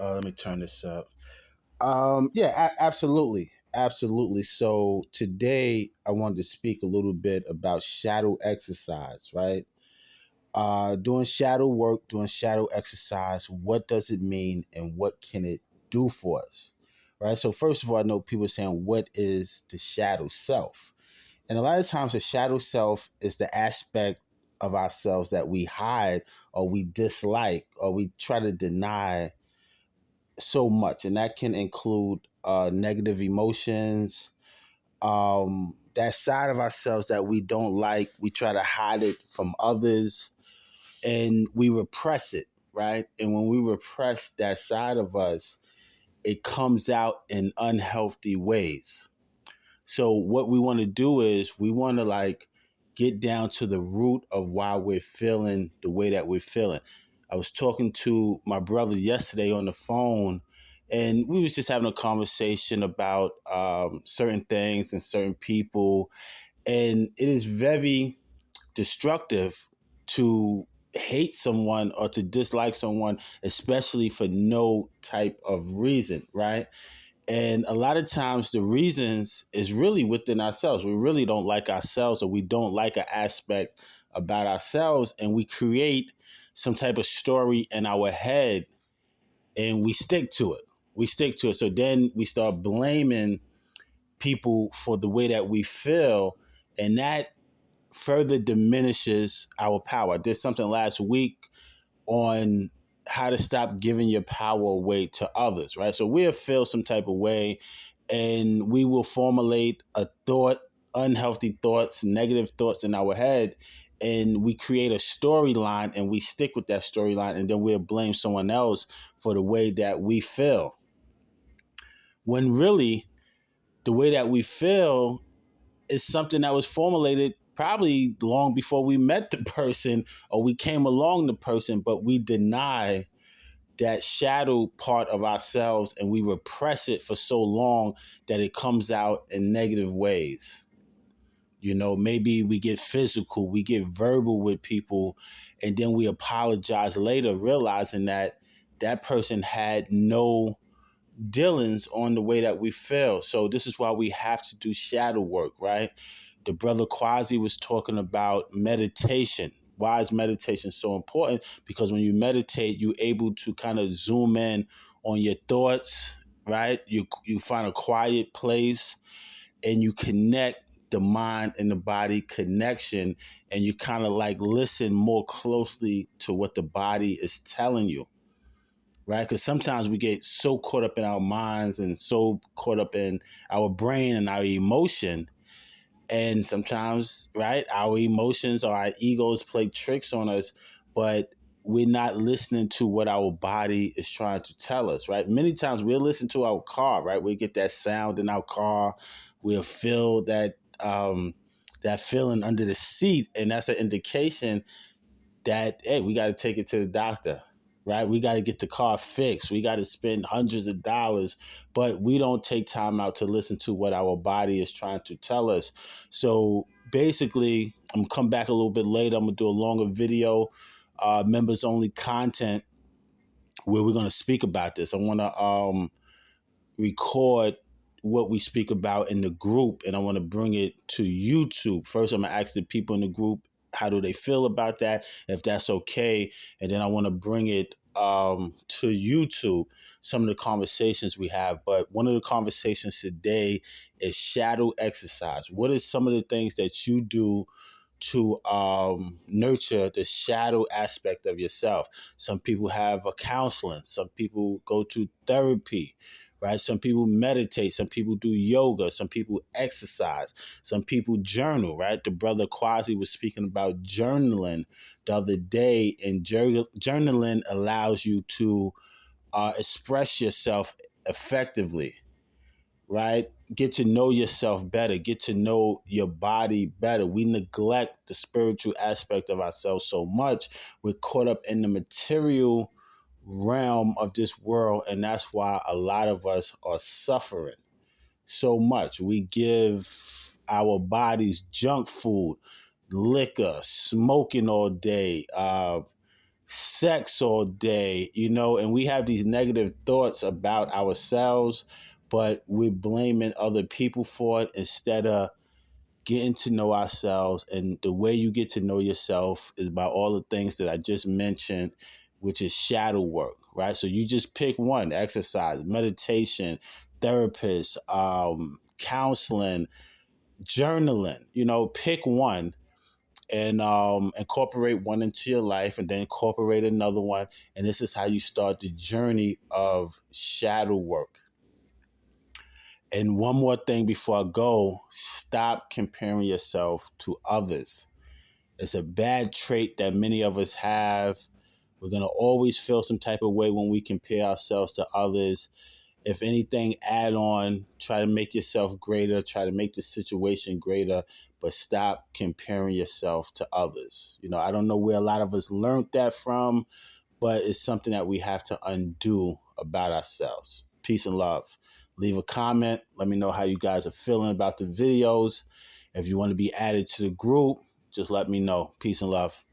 Let me turn this up. Yeah, absolutely. Absolutely. So today I wanted to speak a little bit about shadow exercise, right? Doing shadow work, doing shadow exercise, what does it mean and what can it do for us? Right. So first of all, I know people are saying, what is the shadow self? And a lot of times the shadow self is the aspect of ourselves that we hide or we dislike or we try to deny so much, and that can include negative emotions, that side of ourselves that we don't like. We try to hide it from others, and we repress it, right? And when we repress that side of us, it comes out in unhealthy ways. So what we want to do is we want to like get down to the root of why we're feeling the way that we're feeling. I was talking to my brother yesterday on the phone, and we was just having a conversation about certain things and certain people, and it is very destructive to hate someone or to dislike someone, especially for no type of reason, right? And a lot of times the reasons is really within ourselves. We really don't like ourselves, or we don't like an aspect about ourselves, and we create some type of story in our head and we stick to it. We stick to it. So then we start blaming people for the way that we feel, and that further diminishes our power. I did something last week on how to stop giving your power away to others, right? So we'll feel some type of way, and we will formulate a thought, unhealthy thoughts, negative thoughts in our head, and we create a storyline and we stick with that storyline, and then we'll blame someone else for the way that we feel. When really the way that we feel is something that was formulated probably long before we met the person or we came along the person, but we deny that shadow part of ourselves and we repress it for so long that it comes out in negative ways. You know, maybe we get physical, we get verbal with people, and then we apologize later, realizing that that person had no dealings on the way that we feel. So this is why we have to do shadow work, right? The brother Quasi was talking about meditation. Why is meditation so important? Because when you meditate, you're able to kind of zoom in on your thoughts, right? You find a quiet place and you connect the mind and the body connection, and you kind of like listen more closely to what the body is telling you, right? Because sometimes we get so caught up in our minds and so caught up in our brain and our emotion. And sometimes, right, our emotions or our egos play tricks on us, but we're not listening to what our body is trying to tell us, right? Many times we'll listen to our car, right? We get that sound in our car. We'll feel that feeling under the seat. And that's an indication that, hey, we got to take it to the doctor, right? We got to get the car fixed. We got to spend hundreds of dollars, but we don't take time out to listen to what our body is trying to tell us. So basically, I'm going to come back a little bit later. I'm going to do a longer video, members only content, where we're going to speak about this. I want to record what we speak about in the group, and I want to bring it to YouTube. First, I'm going to ask the people in the group, how do they feel about that, if that's okay. And then I want to bring it to YouTube, some of the conversations we have. But one of the conversations today is shadow exercise. What is some of the things that you do to nurture the shadow aspect of yourself? Some people have a counseling. Some people go to therapy, right? Some people meditate. Some people do yoga. Some people exercise. Some people journal, right? The brother Quasi was speaking about journaling the other day, and journaling allows you to express yourself effectively, right? Get to know yourself better, get to know your body better. We neglect the spiritual aspect of ourselves so much. We're caught up in the material realm of this world, and that's why a lot of us are suffering so much. We give our bodies junk food, liquor, smoking all day, sex all day, and we have these negative thoughts about ourselves, but we're blaming other people for it instead of getting to know ourselves. And the way you get to know yourself is by all the things that I just mentioned, which is shadow work, right? So you just pick one: exercise, meditation, therapist, counseling, journaling. Pick one and incorporate one into your life, and then incorporate another one. And this is how you start the journey of shadow work. And one more thing before I go: stop comparing yourself to others. It's a bad trait that many of us have. We're going to always feel some type of way when we compare ourselves to others. If anything, add on, try to make yourself greater, try to make the situation greater, but stop comparing yourself to others. I don't know where a lot of us learned that from, but it's something that we have to undo about ourselves. Peace and love. Leave a comment. Let me know how you guys are feeling about the videos. If you want to be added to the group, just let me know. Peace and love.